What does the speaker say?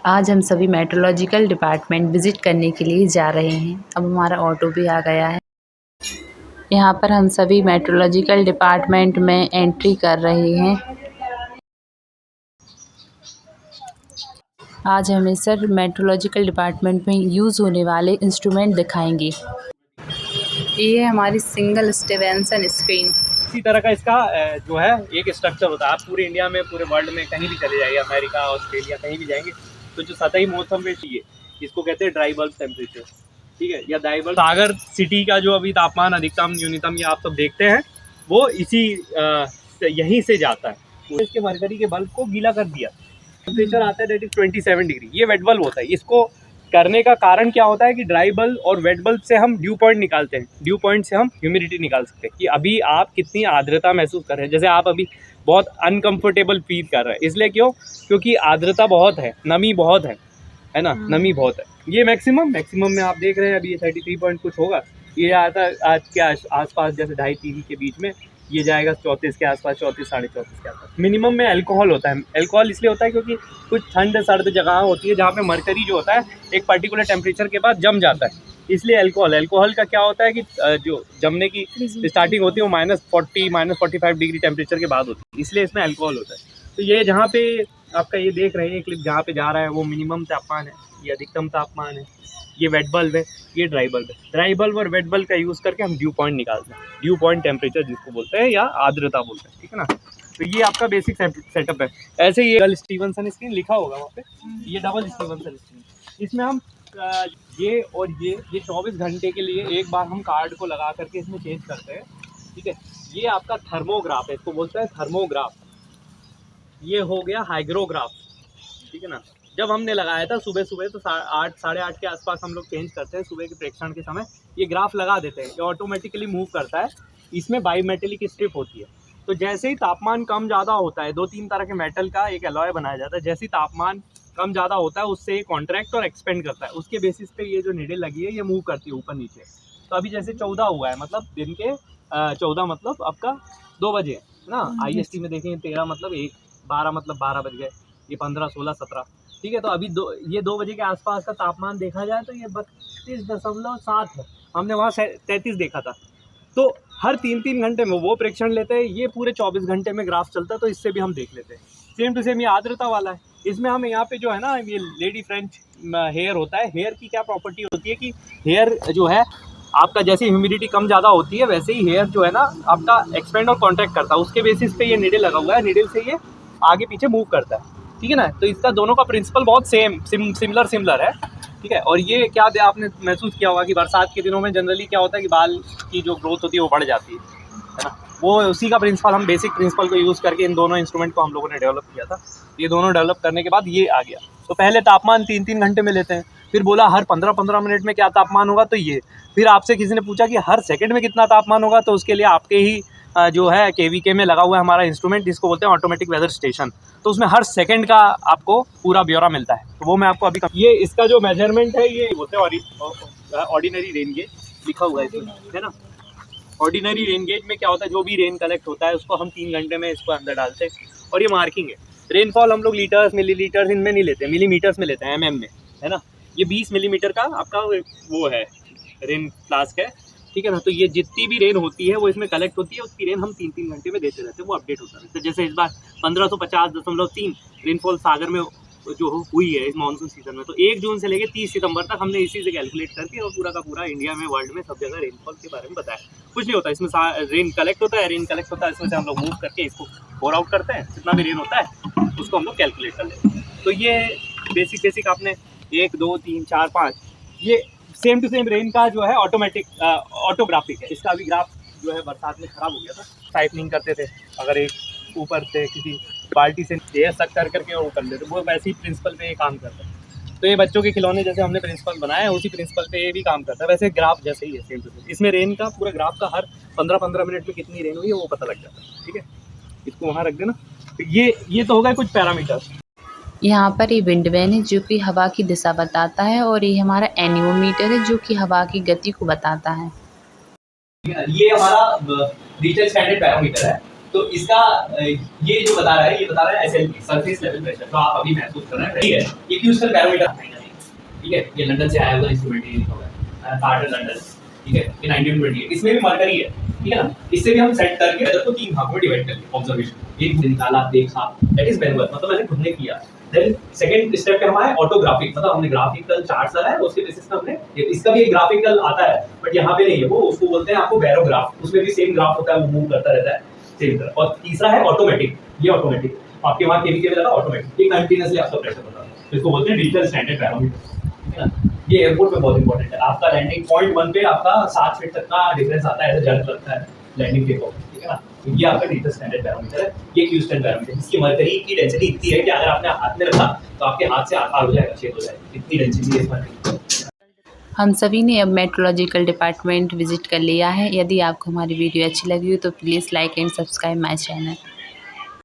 आज हम सभी मेट्रोलॉजिकल डिपार्टमेंट विज़िट करने के लिए जा रहे हैं। अब हमारा ऑटो भी आ गया है। यहाँ पर हम सभी मेट्रोलॉजिकल डिपार्टमेंट में एंट्री कर रहे हैं। आज हमें सर मेट्रोलॉजिकल डिपार्टमेंट में यूज़ होने वाले इंस्ट्रूमेंट दिखाएंगे। ये हमारी सिंगल स्टेवेंसन स्क्रीन। इसी तरह का इसका जो है एक स्ट्रक्चर होता है। आप पूरे इंडिया में, पूरे वर्ल्ड में कहीं भी चले जाइए, अमेरिका, ऑस्ट्रेलिया, कहीं भी जाएंगे तो जो सतही मौसम में चाहिए, इसको कहते हैं ड्राई बल्ब टेम्परेचर, ठीक है, या ड्राई बल्ब। सागर सिटी का जो अभी तापमान अधिकतम न्यूनतम ये आप सब देखते हैं, वो इसी यहीं से जाता है। इसके मरकरी के बल्ब को गीला कर दिया, टेम्परेचर आता है दैट इज 27 डिग्री। ये वेट बल्ब होता है। इसको करने का कारण क्या होता है कि ड्राई बल्ब और वेट बल्ब से हम ड्यू पॉइंट निकालते हैं। ड्यू पॉइंट से हम ह्यूमिडिटी निकाल सकते हैं कि अभी आप कितनी आर्द्रता महसूस कर रहे हैं। जैसे आप अभी बहुत अनकंफर्टेबल फील कर रहे हैं, इसलिए क्यों? क्योंकि आर्द्रता बहुत है, नमी बहुत है ना, नमी बहुत है। ये मैक्सिमम में आप देख रहे हैं अभी ये 33 पॉइंट कुछ होगा। ये आता है आज के आसपास, जैसे 2.5-3 के बीच में ये जाएगा 34 के आसपास, 34 साढ़े 34 के आसपास। मिनिमम में अल्कोहल होता है। अल्कोहल इसलिए होता है क्योंकि कुछ ठंड सर्द जगह होती है जहाँ पे मरकरी जो होता है एक पर्टिकुलर टेम्परेचर के बाद जम जाता है, इसलिए अल्कोहल का क्या होता है कि जो जमने की स्टार्टिंग होती है वो -40 -45 डिग्री टेम्परेचर के बाद होती है, इसलिए इसमें अल्कोहल होता है। तो ये जहाँ पे आपका ये देख रहे हैं क्लिप, जहाँ पे जा रहा है वो मिनिमम तापमान है, ये अधिकतम तापमान है, ये वेट बल्ब है, ये ड्राई बल्ब है। ड्राई बल्ब और वेट बल्ब का यूज़ करके हम ड्यू पॉइंट निकालते हैं, ड्यू पॉइंट टेम्परेचर जिसको बोलते हैं या आर्द्रता बोलते हैं, ठीक है ना। तो ये आपका बेसिक सेटअप है। ऐसे ही डबल स्टीवनसन स्क्रीन लिखा होगा वहाँ पे, ये डबल स्टीवनसन स्क्रीन। इसमें हम ये और ये 24 घंटे के लिए एक बार हम कार्ड को लगा करके इसमें चेंज करते हैं, ठीक है। ये आपका थर्मोग्राफ है, इसको बोलते हैं थर्मोग्राफ। ये हो गया हाइग्रोग्राफ, ठीक है ना। जब हमने लगाया था सुबह तो 8 साढ़े 8 के आसपास हम लोग चेंज करते हैं सुबह के प्रेक्षण के समय। ये ग्राफ लगा देते हैं, ये ऑटोमेटिकली मूव करता है। इसमें बाईमेटेलिक स्ट्रिप होती है, तो जैसे ही तापमान कम ज़्यादा होता है, 2-3 तरह के मेटल का एक एलॉय बनाया जाता है। जैसे ही तापमान कम ज़्यादा होता है उससे ये कॉन्ट्रैक्ट और एक्सपेंड करता है, उसके बेसिस पे ये जो नीडल लगी है ये मूव करती है ऊपर नीचे। तो अभी जैसे 14 हुआ है, मतलब दिन के 14 मतलब आपका 2 बजे है ना। IST में देखें 13 मतलब 1, 12 मतलब 12 बज गए, ये 15, 16, 17, ठीक है। तो अभी ये 2 बजे के आसपास का तापमान देखा जाए तो ये 32.7 है। हमने वहाँ 33 देखा था। तो हर 3-3 घंटे में वो प्रेक्षण लेते हैं, ये पूरे 24 घंटे में ग्राफ चलता है, तो इससे भी हम देख लेते हैं। सेम टू सेम ये आर्द्रता वाला है। इसमें हम यहाँ पे जो है ना, ये लेडी फ्रेंच हेयर होता है। हेयर की क्या प्रॉपर्टी होती है कि हेयर जो है आपका, जैसे ह्यूमिडिटी कम ज़्यादा होती है वैसे ही हेयर जो है ना आपका एक्सपेंड और कॉन्ट्रैक्ट करता है, उसके बेसिस पे ये नीडल लगा हुआ है। नीडल से ये आगे पीछे मूव करता है, ठीक है ना। तो इसका दोनों का प्रिंसिपल बहुत सिमिलर है, ठीक है। और ये क्या आपने महसूस किया होगा कि बरसात के दिनों में जनरली क्या होता है कि बाल की जो ग्रोथ होती है वो बढ़ जाती है ना। वो उसी का प्रिंसिपल, हम बेसिक प्रिंसिपल को यूज़ करके इन दोनों इंस्ट्रूमेंट को हम लोगों ने डेवलप किया था। ये दोनों डेवलप करने के बाद ये आ गया। तो पहले तापमान 3-3 घंटे में लेते हैं, फिर बोला हर 15-15 मिनट में क्या तापमान होगा, तो ये फिर आपसे किसी ने पूछा कि हर सेकंड में कितना तापमान होगा, तो उसके लिए आपके ही जो है KVK में लगा हुआ है हमारा इंस्ट्रूमेंट, जिसको बोलते हैं ऑटोमेटिक वेदर स्टेशन। तो उसमें हर सेकंड का आपको पूरा ब्यौरा मिलता है। तो वो मैं आपको अभी ये इसका जो मेजरमेंट है ये बोलते हैं ऑर्डिनरी रेन गेज, लिखा हुआ है इसमें, है ना। ऑर्डिनरी रेन गेज में क्या होता है, जो भी रेन कलेक्ट होता है उसको हम 3 घंटे में इसको अंदर डालते हैं, और ये मार्किंग है। रेनफॉल हम लोग लीटर्स, मिलीलीटर्स इनमें नहीं लेते, मिलीमीटर्स में लेते हैं, MM में, है ना। ये 20 मिलीमीटर का आपका वो है रेन फ्लास्क है, ठीक है ना। तो ये जितनी भी रेन होती है वो इसमें कलेक्ट होती है, उसकी रेन हम 3-3 घंटे में देते रहते हैं, वो अपडेट होता रहता है। जैसे इस बार 1550.3 रेनफॉल सागर में जो हुई है इस मानसून सीजन में, तो 1 जून से लेकर 30 सितंबर तक हमने इसी से कैलकुलेट करके और पूरा का पूरा इंडिया में, वर्ल्ड में, सब जगह रेनफॉल के बारे में बताया। कुछ नहीं होता इसमें, रेन कलेक्ट होता है, इसमें से हम लोग मूव करके इसको फोर आउट करते हैं, जितना भी रेन होता है उसको हम लोग कैलकुलेट कर लेते हैं। तो ये बेसिक आपने 1, 2, 3, 4, 5 ये सेम टू सेम रेन का जो है ऑटोमेटिक ऑटोग्राफिक है। इसका अभी ग्राफ जो है बरसात में ख़राब हो गया था, टाइपनिंग करते थे, अगर एक ऊपर से किसी बाल्टी से एयर सक करके और वो कर लेते, वो वैसे ही प्रिंसिपल पे ये काम करता है। तो ये बच्चों के खिलौने जैसे हमने प्रिंसिपल बनाया है, उसी प्रिंसिपल पे ये भी काम करता है। वैसे ग्राफ जैसे ही है सेम टू सेम। इसमें रेन का पूरा ग्राफ का हर 15-15 मिनट में कितनी रेन हुई है वो पता लग जाता है, ठीक है। इसको वहाँ रख देना। तो ये तो होगा कुछ पैरामीटर्स। यहाँ पर ये विंड वैन है जो कि हवा की दिशा बताता है, और ये हमारा एनिमोमीटर है जो कि हवा की गति को बताता है। ये हमारा डिजिटल स्टैंडर्ड बैरोमीटर है, तो इसका ये जो बता रहा है, ये बता रहा है एसएलपी, सरफेस लेवल प्रेशर, जो आप अभी महसूस कर रहे हैं, ठीक है। ये क्यूस्टल बैरोमीटर, ठीक है, ये लंदन से आया हुआ इंस्ट्रूमेंट, ये लिखा हुआ है कार्टर लंदन, ठीक है, ये 1928, इसमें भी मरकरी है, ठीक है ना। इससे भी हम सेट करके वेदर को 3 भागों में डिवाइड करके ऑब्जर्वेशन, एक निकाला, देखा, दैट इज मैनुअल, मतलब मैंने खुद ने किया। देन सेकंड स्टेप पे हमारा है ऑटोग्राफिक, मतलब हमने ग्राफिकल चार्ट्स लगाया, उसके बेसिस पे हमने, इसका भी एक ग्राफिकल आता है बट यहाँ पे नहीं है, वो उसको बोलते हैं आपको बैरोग्राफ, उसमें भी सेम ग्राफ होता है, वो मूव करता रहता है सेम तरह। और तीसरा है ऑटोमेटिक, ये ऑटोमेटिक आपके वहाँ केवी के लगा ऑटोमेटिक, ये कंटीन्यूअसली आपका प्रेशर बता रहा है, इसको बोलते हैं डिजिटल स्टैंडर्ड बैरोमीटर, ठीक है ना। ये एयरपोर्ट में बहुत इंपॉर्टेंट है, आपका लैंडिंग पॉइंट 1 पे आपका 7 फीट तक का डिफरेंस आता है, ऐसे जर्क लगता है लैंडिंग टेक ऑफ, ठीक है ना। तो ये आपका डिजिटल स्टैंडर्ड बैरोमीटर है, ये क्यूस्टन बैरोमीटर, इसकी मरकरी की डेंसिटी इतनी है कि अगर आपने हाथ में रखा तो आपके हाथ से आकार हो जाएगा, छेद हो जाएगा, इतनी डेंसिटी है इस मरकरी। हम सभी ने अब मेट्रोलॉजिकल डिपार्टमेंट विजिट कर लिया है। यदि आपको हमारी वीडियो अच्छी लगी हो तो please like and subscribe my channel.